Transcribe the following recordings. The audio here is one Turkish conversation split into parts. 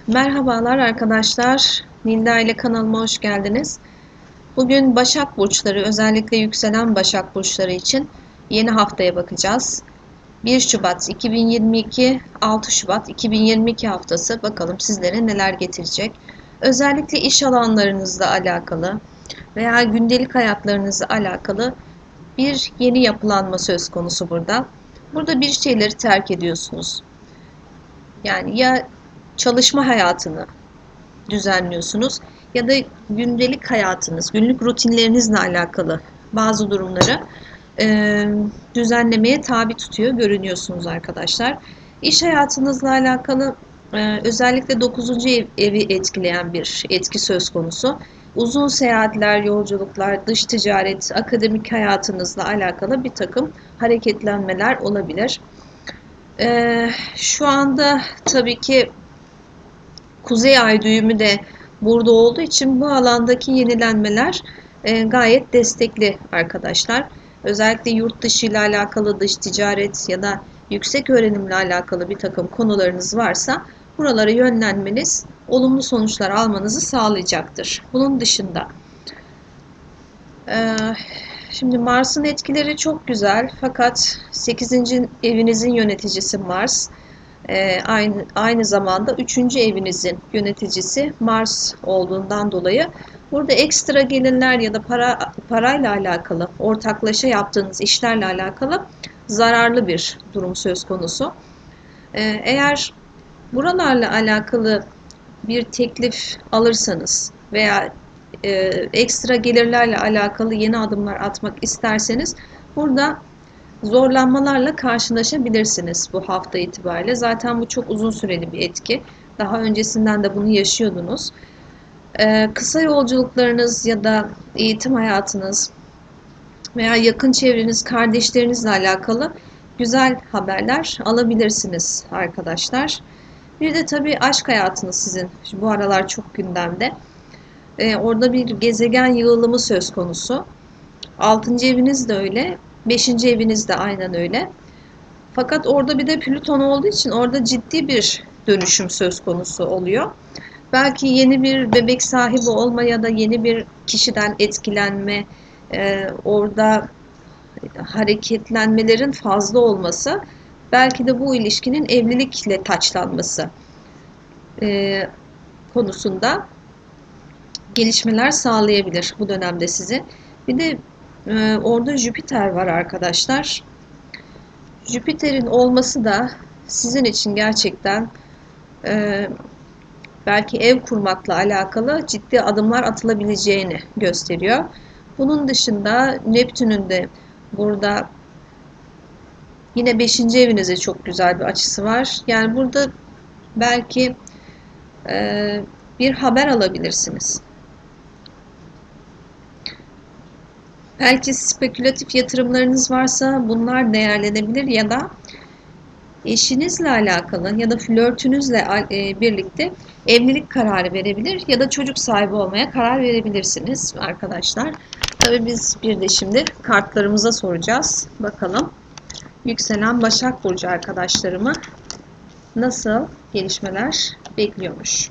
Merhabalar arkadaşlar. Nilda ile kanalıma hoş geldiniz. Bugün Başak Burçları, özellikle yükselen Başak Burçları için yeni haftaya bakacağız. 1 Şubat 2022, 6 Şubat 2022 haftası bakalım sizlere neler getirecek. Özellikle iş alanlarınızla alakalı veya gündelik hayatlarınızla alakalı bir yeni yapılanma söz konusu burada. Burada bir şeyleri terk ediyorsunuz. Yani ya çalışma hayatını düzenliyorsunuz ya da gündelik hayatınız, günlük rutinlerinizle alakalı bazı durumları e, düzenlemeye tabi tutuyor görünüyorsunuz arkadaşlar. İş hayatınızla alakalı özellikle 9. evi etkileyen bir etki söz konusu. Uzun seyahatler, yolculuklar, dış ticaret, akademik hayatınızla alakalı bir takım hareketlenmeler olabilir. Şu anda tabii ki Kuzey Ay düğümü de burada olduğu için bu alandaki yenilenmeler gayet destekli arkadaşlar. Özellikle yurt dışı ile alakalı dış ticaret ya da yüksek öğrenimle alakalı bir takım konularınız varsa buralara yönlenmeniz olumlu sonuçlar almanızı sağlayacaktır. Bunun dışında e, şimdi Mars'ın etkileri çok güzel fakat 8. evinizin yöneticisi Mars. Aynı zamanda 3. evinizin yöneticisi Mars olduğundan dolayı burada ekstra gelirler ya da parayla alakalı, ortaklaşa yaptığınız işlerle alakalı zararlı bir durum söz konusu. Eğer buralarla alakalı bir teklif alırsanız veya ekstra gelirlerle alakalı yeni adımlar atmak isterseniz burada zorlanmalarla karşılaşabilirsiniz bu hafta itibariyle. Zaten bu çok uzun süreli bir etki. Daha öncesinden de bunu yaşıyordunuz. Kısa yolculuklarınız ya da eğitim hayatınız veya yakın çevreniz, kardeşlerinizle alakalı güzel haberler alabilirsiniz arkadaşlar. Bir de tabii aşk hayatınız sizin bu aralar çok gündemde. Orada bir gezegen yığılımı söz konusu. 6. eviniz de öyle, 5. eviniz de aynen öyle. Fakat orada bir de Plüton olduğu için orada ciddi bir dönüşüm söz konusu oluyor. Belki yeni bir bebek sahibi olma ya da yeni bir kişiden etkilenme, orada hareketlenmelerin fazla olması, belki de bu ilişkinin evlilikle taçlanması e, konusunda gelişmeler sağlayabilir bu dönemde size. Bir de orada Jüpiter var arkadaşlar. Jüpiter'in olması da sizin için gerçekten e, belki ev kurmakla alakalı ciddi adımlar atılabileceğini gösteriyor. Bunun dışında Neptün'ün de burada yine 5. evinize çok güzel bir açısı var. Yani burada belki bir haber alabilirsiniz. Belki spekülatif yatırımlarınız varsa bunlar değerlenebilir ya da eşinizle alakalı ya da flörtünüzle birlikte evlilik kararı verebilir ya da çocuk sahibi olmaya karar verebilirsiniz arkadaşlar. Tabii biz bir de şimdi kartlarımıza soracağız. Bakalım yükselen Başak Burcu arkadaşlarımı nasıl gelişmeler bekliyormuş.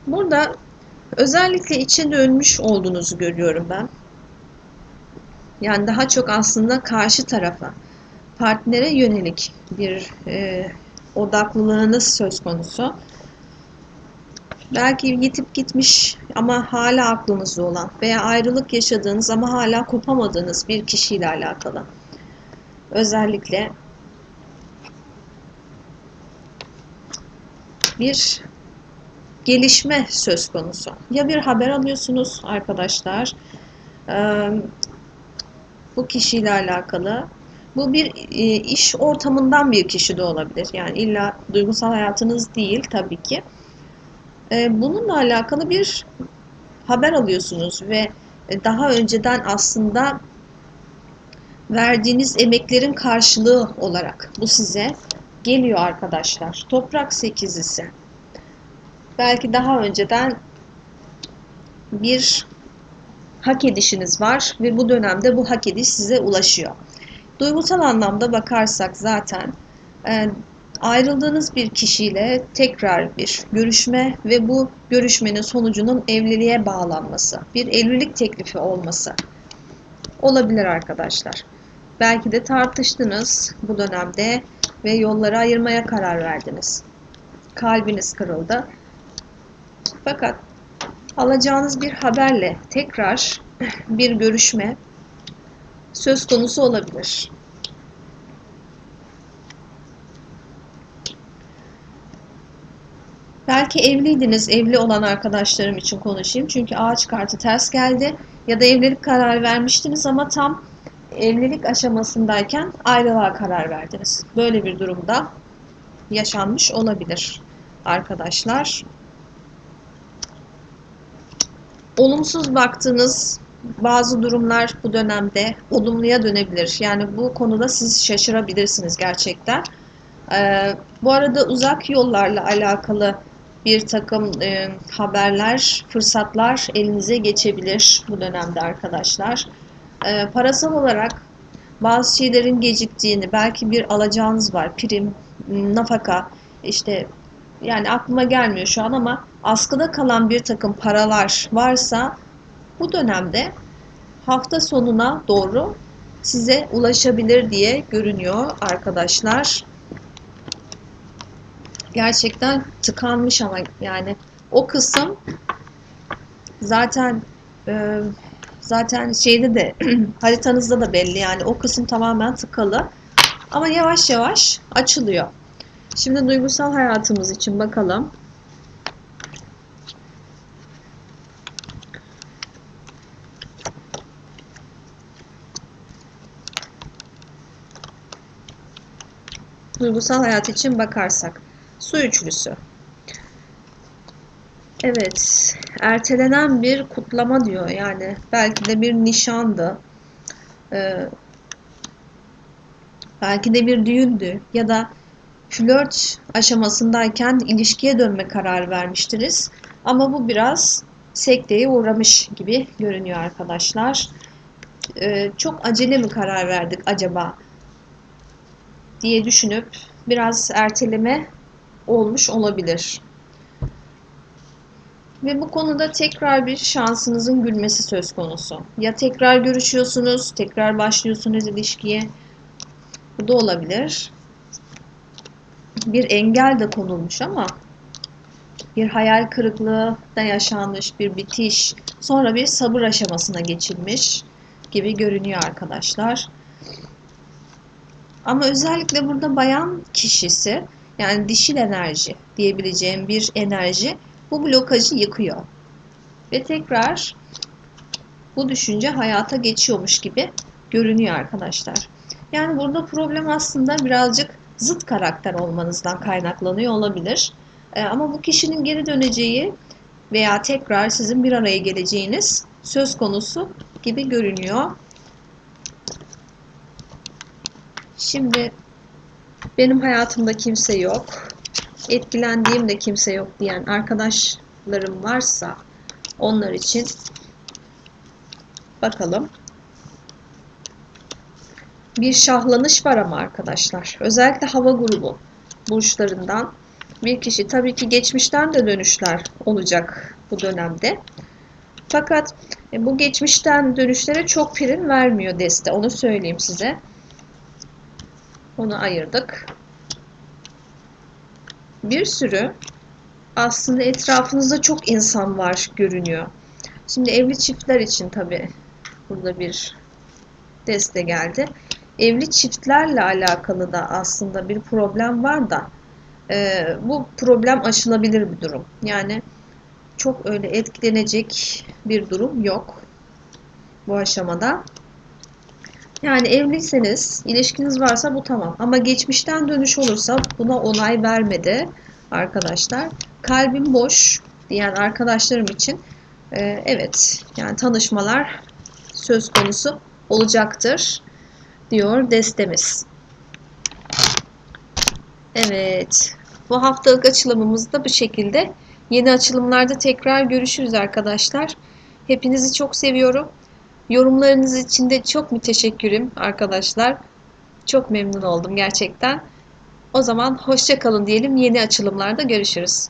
Burada özellikle içe dönmüş olduğunuzu görüyorum ben. Yani daha çok aslında karşı tarafa, partnere yönelik bir odaklılığınız söz konusu. Belki yitip gitmiş ama hala aklınızda olan veya ayrılık yaşadığınız ama hala kopamadığınız bir kişiyle alakalı. Özellikle bir gelişme söz konusu. Ya bir haber alıyorsunuz arkadaşlar, bu kişiyle alakalı. Bu bir iş ortamından bir kişi de olabilir. Yani illa duygusal hayatınız değil tabii ki. Bununla alakalı bir haber alıyorsunuz ve daha önceden aslında verdiğiniz emeklerin karşılığı olarak bu size geliyor arkadaşlar. Toprak sekizlisi. Belki daha önceden bir hak edişiniz var ve bu dönemde bu hak ediş size ulaşıyor. Duygusal anlamda bakarsak zaten e, ayrıldığınız bir kişiyle tekrar bir görüşme ve bu görüşmenin sonucunun evliliğe bağlanması, bir evlilik teklifi olması olabilir arkadaşlar. Belki de tartıştınız bu dönemde ve yolları ayırmaya karar verdiniz. Kalbiniz kırıldı. Fakat alacağınız bir haberle tekrar bir görüşme söz konusu olabilir. Belki evliydiniz, evli olan arkadaşlarım için konuşayım. Çünkü ağaç kartı ters geldi. Ya da evlilik kararı vermiştiniz ama tam evlilik aşamasındayken ayrılığa karar verdiniz. Böyle bir durumda yaşanmış olabilir arkadaşlar. Olumsuz baktığınız bazı durumlar bu dönemde olumluya dönebilir. Yani bu konuda siz şaşırabilirsiniz gerçekten. Bu arada uzak yollarla alakalı bir takım haberler, fırsatlar elinize geçebilir bu dönemde arkadaşlar. Parasal olarak bazı şeylerin geciktiğini, belki bir alacağınız var, prim, nafaka, işte yani aklıma gelmiyor şu an ama askıda kalan bir takım paralar varsa bu dönemde hafta sonuna doğru size ulaşabilir diye görünüyor arkadaşlar. Gerçekten tıkanmış ama yani o kısım zaten e, zaten şeyde de haritanızda da belli, yani o kısım tamamen tıkalı ama yavaş yavaş açılıyor. Şimdi duygusal hayatımız için bakalım. Duygusal hayat için bakarsak. Su üçlüsü. Evet, ertelenen bir kutlama diyor. Yani belki de bir nişandı, e, belki de bir düğündü ya da flört aşamasındayken ilişkiye dönme kararı vermiştiniz. Ama bu biraz sekteye uğramış gibi görünüyor arkadaşlar. Çok acele mi karar verdik acaba diye düşünüp biraz erteleme olmuş olabilir. Ve bu konuda tekrar bir şansınızın gülmesi söz konusu. Ya tekrar görüşüyorsunuz, tekrar başlıyorsunuz ilişkiye. Bu da olabilir. Bir engel de konulmuş ama bir hayal kırıklığı da yaşanmış, bir bitiş, sonra bir sabır aşamasına geçilmiş gibi görünüyor arkadaşlar. Ama özellikle burada bayan kişisi, yani dişil enerji diyebileceğim bir enerji bu blokajı yıkıyor. Ve tekrar bu düşünce hayata geçiyormuş gibi görünüyor arkadaşlar. Yani burada problem aslında birazcık zıt karakter olmanızdan kaynaklanıyor olabilir. Ama bu kişinin geri döneceği veya tekrar sizin bir araya geleceğiniz söz konusu gibi görünüyor. Şimdi benim hayatımda kimse yok, etkilendiğim de kimse yok diyen arkadaşlarım varsa onlar için bakalım. Bir şahlanış var ama arkadaşlar. Özellikle hava grubu burçlarından bir kişi, tabii ki geçmişten de dönüşler olacak bu dönemde. Fakat bu geçmişten dönüşlere çok prim vermiyor deste. Onu söyleyeyim size. Onu ayırdık. Bir sürü aslında etrafınızda çok insan var görünüyor. Şimdi evli çiftler için tabii burada bir deste geldi. Evli çiftlerle alakalı da aslında bir problem var da bu problem aşılabilir bir durum. Yani çok öyle etkilenecek bir durum yok bu aşamada. Yani evliyseniz, ilişkiniz varsa bu tamam. Ama geçmişten dönüş olursa buna onay vermedi arkadaşlar. Kalbim boş diyen arkadaşlarım için evet, yani tanışmalar söz konusu olacaktır diyor destemiz. Evet, bu haftalık açılımımız da bu şekilde. Yeni açılımlarda tekrar görüşürüz arkadaşlar. Hepinizi çok seviyorum. Yorumlarınız için de çok müteşekkirim arkadaşlar. Çok memnun oldum gerçekten. O zaman hoşça kalın diyelim. Yeni açılımlarda görüşürüz.